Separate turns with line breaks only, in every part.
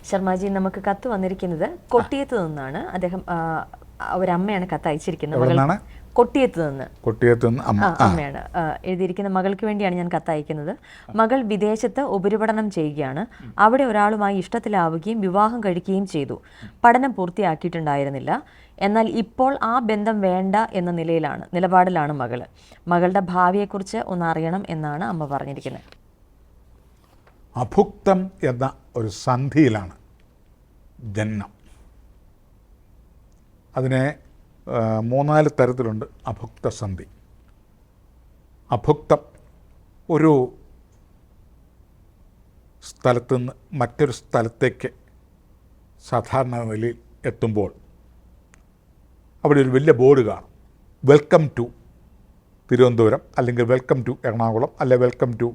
ശർമാജി, നമുക്ക് കത്ത് വന്നിരിക്കുന്നത് കൊട്ടിയത്ത് നിന്നാണ്. അദ്ദേഹം ഒരമ്മയാണ് കത്ത് അയച്ചിരിക്കുന്നത്. കൊട്ടിയത്ത് നിന്ന് അമ്മയാണ് എഴുതിയിരിക്കുന്ന. മകൾക്ക് വേണ്ടിയാണ് ഞാൻ കത്തയക്കുന്നത്. മകൾ വിദേശത്ത് ഉപരിപഠനം ചെയ്യുകയാണ്. അവിടെ ഒരാളുമായി ഇഷ്ടത്തിലാവുകയും വിവാഹം കഴിക്കുകയും ചെയ്തു. പഠനം പൂർത്തിയാക്കിയിട്ടുണ്ടായിരുന്നില്ല. എന്നാൽ ഇപ്പോൾ ആ ബന്ധം വേണ്ട എന്ന നിലപാടിലാണ് മകള്. മകളുടെ ഭാവിയെക്കുറിച്ച് ഒന്ന് അറിയണം എന്നാണ് അമ്മ പറഞ്ഞിരിക്കുന്നത്.
അഭുക്തം എന്ന ഒരു സന്ധിയിലാണ് ജനനം. അതിനെ 3-4 തരത്തിലുണ്ട്. അഭുക്ത സന്ധി. അഭുക്തം ഒരു സ്ഥലത്തു നിന്ന് മറ്റൊരു സ്ഥലത്തേക്ക് സാധാരണ നിലയിൽ എത്തുമ്പോൾ അവിടെ ഒരു വലിയ ബോർഡ് കാണും. വെൽക്കം ടു തിരുവനന്തപുരം, അല്ലെങ്കിൽ വെൽക്കം ടു എറണാകുളം, അല്ലെ വെൽക്കം ടു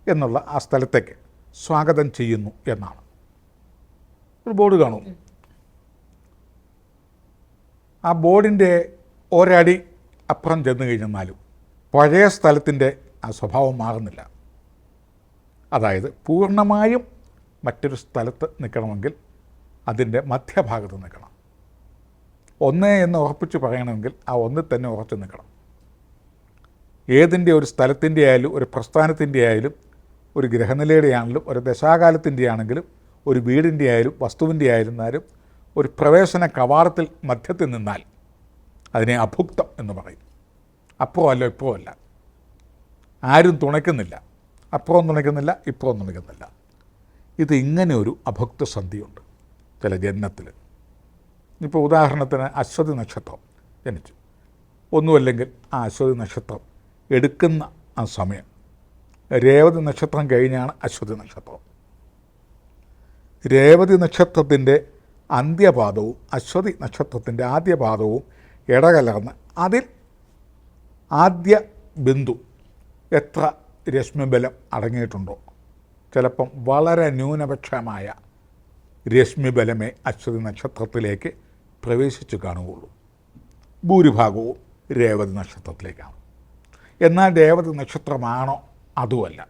എന്നുള്ള ആ സ്ഥലത്തേക്ക് സ്വാഗതം ചെയ്യുന്നു എന്നാണ് ഒരു ബോർഡ് കാണും. ആ ബോർഡിൻ്റെ ഒരടി അപ്പുറം ചെന്ന് കഴിഞ്ഞെന്നാലും പഴയ സ്ഥലത്തിൻ്റെ ആ സ്വഭാവം മാറുന്നില്ല. അതായത് പൂർണ്ണമായും മറ്റൊരു സ്ഥലത്ത് നിൽക്കണമെങ്കിൽ അതിൻ്റെ മധ്യഭാഗത്ത് നിൽക്കണം. ഒന്ന് എന്ന് ഉറപ്പിച്ച് പറയണമെങ്കിൽ ആ ഒന്നിൽ തന്നെ ഉറച്ചു നിൽക്കണം. ഏതിൻ്റെ ഒരു സ്ഥലത്തിൻ്റെ ആയാലും ഒരു പ്രസ്ഥാനത്തിൻ്റെ ആയാലും ഒരു ഗ്രഹനിലയുടെ ആണെങ്കിലും ഒരു ദശാകാലത്തിൻ്റെ ആണെങ്കിലും ഒരു വീടിൻ്റെ ആയാലും വസ്തുവിൻ്റെ ആയിരുന്നാലും ഒരു പ്രവേശന കവാടത്തിൽ മധ്യത്തിൽ നിന്നാൽ അതിനെ അഭുക്തം എന്ന് പറയും. അപ്പുറം അല്ല ഇപ്പുറം അല്ല, ആരും തുണയ്ക്കുന്നില്ല. അപ്പുറം തുണയ്ക്കുന്നില്ല, ഇപ്പുറം തുണയ്ക്കുന്നില്ല. ഇത് ഇങ്ങനെ ഒരു അഭുക്ത സന്ധിയുണ്ട് ചില ജന്മത്തിൽ. ഇപ്പോൾ ഉദാഹരണത്തിന് അശ്വതി നക്ഷത്രം ജനിച്ചു. ഒന്നുമല്ലെങ്കിൽ ആ അശ്വതി നക്ഷത്രം എടുക്കുന്ന ആ സമയം രേവതി നക്ഷത്രം കഴിഞ്ഞാണ് അശ്വതി നക്ഷത്രം. രേവതി നക്ഷത്രത്തിൻ്റെ അന്ത്യപാദവും അശ്വതി നക്ഷത്രത്തിൻ്റെ ആദ്യപാദവും ഇടകലർന്ന് അതിൽ ആദ്യ ബിന്ദു എത്ര രശ്മിബലം അടങ്ങിയിട്ടുണ്ടോ, ചിലപ്പം വളരെ ന്യൂനപക്ഷമായ രശ്മിബലമേ അശ്വതി നക്ഷത്രത്തിലേക്ക് പ്രവേശിച്ചു കാണുകയുള്ളൂ. ഭൂരിഭാഗവും രേവതി നക്ഷത്രത്തിലേക്കാണ്. എന്നാൽ രേവതി നക്ഷത്രമാണോ? അതുമല്ല.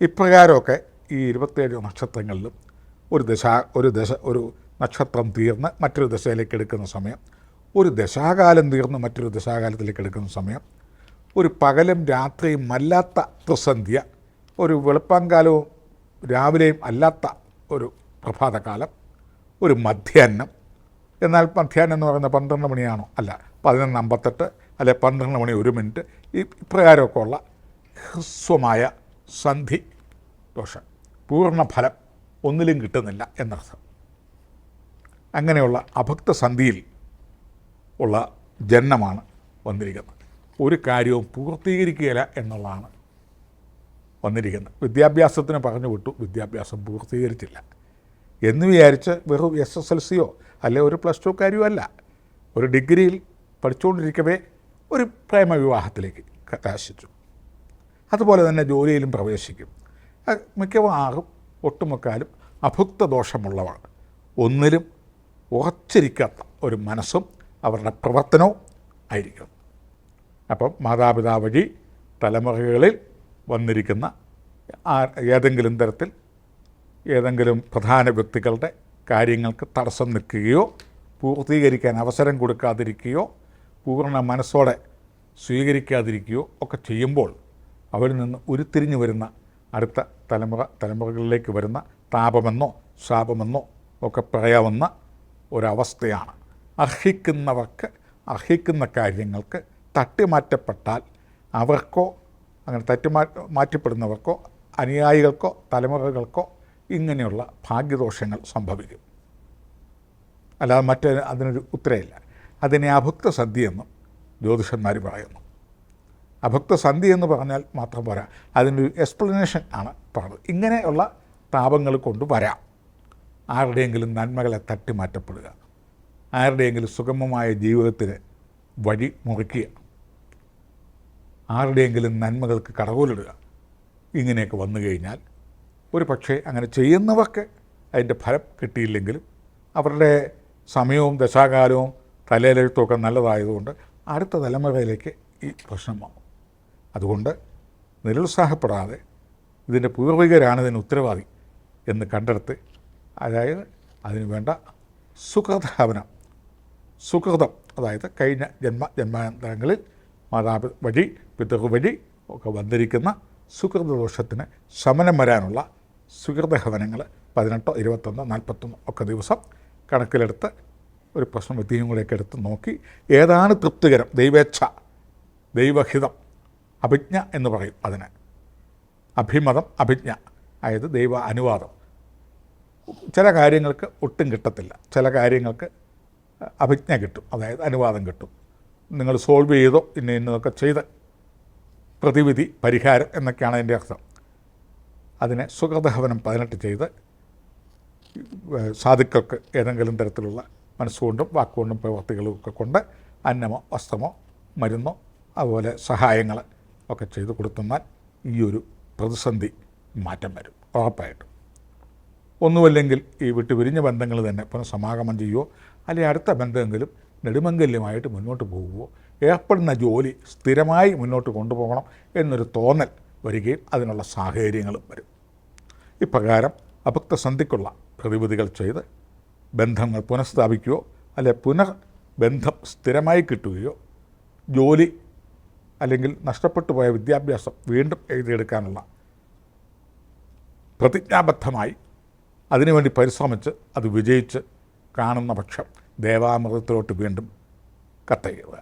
ഇപ്രകാരമൊക്കെ ഈ 27 നക്ഷത്രങ്ങളിലും ഒരു നക്ഷത്രം തീർന്ന് മറ്റൊരു ദശയിലേക്ക് എടുക്കുന്ന സമയം, ഒരു ദശാകാലം തീർന്ന് മറ്റൊരു ദശാകാലത്തിലേക്ക് എടുക്കുന്ന സമയം, ഒരു പകലും രാത്രിയും അല്ലാത്ത ത്രിസന്ധ്യ, ഒരു വെളുപ്പാങ്കാലവും രാവിലെയും അല്ലാത്ത ഒരു പ്രഭാതകാലം, ഒരു മധ്യാഹ്നം. എന്നാൽ മധ്യാഹ്നം എന്ന് പറയുന്നത് 12 മണിയാണോ? അല്ല, 11:58 അല്ലെ 12 മണി 1 മിനിറ്റ്. ഈ ഇപ്രകാരമൊക്കെ ഉള്ള ഹ്രസ്വമായ സന്ധി ദോഷം, പൂർണ്ണഫലം ഒന്നിലും കിട്ടുന്നില്ല എന്നർത്ഥം. അങ്ങനെയുള്ള അഭക്ത സന്ധിയിൽ ഉള്ള ജനനമാണ് വന്നിരിക്കുന്നത്. ഒരു കാര്യവും പൂർത്തീകരിക്കുകയില്ല എന്നുള്ളതാണ് വന്നിരിക്കുന്നത്. വിദ്യാഭ്യാസത്തിന് പറഞ്ഞു വിട്ടു, വിദ്യാഭ്യാസം പൂർത്തീകരിച്ചില്ല എന്ന് വിചാരിച്ച് വെറും SSLCയോ അല്ലെ ഒരു +2 കാര്യമല്ല, ഒരു ഡിഗ്രിയിൽ പഠിച്ചുകൊണ്ടിരിക്കവേ ഒരു പ്രേമവിവാഹത്തിലേക്ക് കലാശിച്ചു. അതുപോലെ തന്നെ ജോലിയിലും പ്രവേശിക്കും. മിക്കവാറും ഒട്ടുമുക്കാലും അഭുക്ത ദോഷമുള്ളവർ, ഒന്നിലും ഉറച്ചിരിക്കാത്ത ഒരു മനസ്സും അവരുടെ പ്രവർത്തനവും ആയിരിക്കും. അപ്പം മാതാപിതാ വഴി തലമുറകളിൽ വന്നിരിക്കുന്ന ഏതെങ്കിലും തരത്തിൽ ഏതെങ്കിലും പ്രധാന വ്യക്തികളുടെ കാര്യങ്ങൾക്ക് തടസ്സം നിൽക്കുകയോ പൂർത്തീകരിക്കാൻ അവസരം കൊടുക്കാതിരിക്കുകയോ പൂർണ്ണ മനസ്സോടെ സ്വീകരിക്കാതിരിക്കുകയോ ഒക്കെ ചെയ്യുമ്പോൾ അവരിൽ നിന്ന് ഉരുത്തിരിഞ്ഞു വരുന്ന അടുത്ത തലമുറകളിലേക്ക് വരുന്ന താപമെന്നോ ശാപമെന്നോ ഒക്കെ പറയാവുന്ന ഒരവസ്ഥയാണ്. അർഹിക്കുന്നവർക്ക് അർഹിക്കുന്ന കാര്യങ്ങൾക്ക് തട്ടിമാറ്റപ്പെട്ടാൽ അവർക്കോ അങ്ങനെ മാറ്റപ്പെടുന്നവർക്കോ അനുയായികൾക്കോ തലമുറകൾക്കോ ഇങ്ങനെയുള്ള ഭാഗ്യദോഷങ്ങൾ സംഭവിക്കും. അല്ലാതെ അതിനൊരു ഉത്തരമില്ല. അതിനെ അഭുക്ത സന്ധി എന്നും ജ്യോതിഷന്മാർ പറയുന്നു. അഭുക്ത സന്ധി എന്ന് പറഞ്ഞാൽ മാത്രം പോരാ, അതിനൊരു എക്സ്പ്ലനേഷൻ ആണ് പറഞ്ഞത്. ഇങ്ങനെയുള്ള താപങ്ങൾ കൊണ്ട് വരാം. ആരുടെയെങ്കിലും നന്മകളെ തട്ടിമാറ്റപ്പെടുക, ആരുടെയെങ്കിലും സുഗമമായ ജീവിതത്തിന് വഴി മുറിക്കുക, ആരുടെയെങ്കിലും നന്മകൾക്ക് കടകോലിടുക, ഇങ്ങനെയൊക്കെ വന്നു കഴിഞ്ഞാൽ ഒരു പക്ഷേ അങ്ങനെ ചെയ്യുന്നവർക്ക് അതിൻ്റെ ഫലം കിട്ടിയില്ലെങ്കിലും അവരുടെ സമയവും ദശാകാലവും തലയിലെഴുത്തുമൊക്കെ നല്ലതായതുകൊണ്ട് അടുത്ത തലമുറയിലേക്ക് ഈ പ്രശ്നം വന്നു. അതുകൊണ്ട് നിരുത്സാഹപ്പെടാതെ ഇതിൻ്റെ പൂർവികരാണ് ഇതിന് ഉത്തരവാദി എന്ന് കണ്ടെടുത്ത് അതായത് അതിന് വേണ്ട സുകൃതഹവനം, സുകൃതം, അതായത് കഴിഞ്ഞ ജന്മാന്തരങ്ങളിൽ മാതാപി വഴി പിതൃ വഴി ഒക്കെ വന്നിരിക്കുന്ന സുകൃതദോഷത്തിന് ശമനം വരാനുള്ള സുകൃതഹവനങ്ങൾ 18, 21, 41 ഒക്കെ ദിവസം കണക്കിലെടുത്ത് ഒരു പ്രശ്നം വ്യക്തിയും കൂടെയൊക്കെ എടുത്ത് നോക്കി ഏതാണ് തൃപ്തികരം, ദൈവേച്ഛ, ദൈവഹിതം, അഭിജ്ഞ എന്ന് പറയും അതിന്, അഭിമതം, അഭിജ്ഞ, അതായത് ദൈവ അനുവാദം. ചില കാര്യങ്ങൾക്ക് ഒട്ടും കിട്ടത്തില്ല, ചില കാര്യങ്ങൾക്ക് അഭിജ്ഞ കിട്ടും, അതായത് അനുവാദം കിട്ടും. നിങ്ങൾ സോൾവ് ചെയ്തോ ഇന്നതൊക്കെ ചെയ്ത് പ്രതിവിധി, പരിഹാരം എന്നൊക്കെയാണ് അതിൻ്റെ അർത്ഥം. അതിനെ സുകൃതഹവനം 18 ചെയ്ത് സാധുക്കൾക്ക് ഏതെങ്കിലും തരത്തിലുള്ള മനസ്സുകൊണ്ടും വാക്കുകൊണ്ടും പ്രവർത്തികളും ഒക്കെ കൊണ്ട് അന്നമോ വസ്ത്രമോ മരുന്നോ അതുപോലെ സഹായങ്ങൾ ഒക്കെ ചെയ്ത് കൊടുത്തെന്നാൽ ഈ ഒരു പ്രതിസന്ധി മാറ്റം വരും ഉറപ്പായിട്ടും. ഒന്നുമല്ലെങ്കിൽ ഈ വിട്ടുപിരിഞ്ഞ ബന്ധങ്ങൾ തന്നെ പുനഃസമാഗമം ചെയ്യുമോ, അല്ലെങ്കിൽ അടുത്ത ബന്ധമെങ്കിലും നെടുമംഗല്യമായിട്ട് മുന്നോട്ട് പോകുമോ, ഏർപ്പെടുന്ന ജോലി സ്ഥിരമായി മുന്നോട്ട് കൊണ്ടുപോകണം എന്നൊരു തോന്നൽ വരികയും അതിനുള്ള സാഹചര്യങ്ങളും വരും. ഇപ്രകാരം അഭക്തസന്ധിക്കുള്ള പ്രതിവിധികൾ ചെയ്ത് ബന്ധങ്ങൾ പുനഃസ്ഥാപിക്കുകയോ അല്ലെ പുനർബന്ധം സ്ഥിരമായി കിട്ടുകയോ ജോലി അല്ലെങ്കിൽ നഷ്ടപ്പെട്ടു പോയ വിദ്യാഭ്യാസം വീണ്ടും എഴുതിയെടുക്കാനുള്ള പ്രതിജ്ഞാബദ്ധമായി അതിനുവേണ്ടി പരിശ്രമിച്ച് അത് വിജയിച്ച് കാണുന്ന പക്ഷം ദേവാമൃതത്തിലോട്ട് വീണ്ടും കത്തയ്യുക.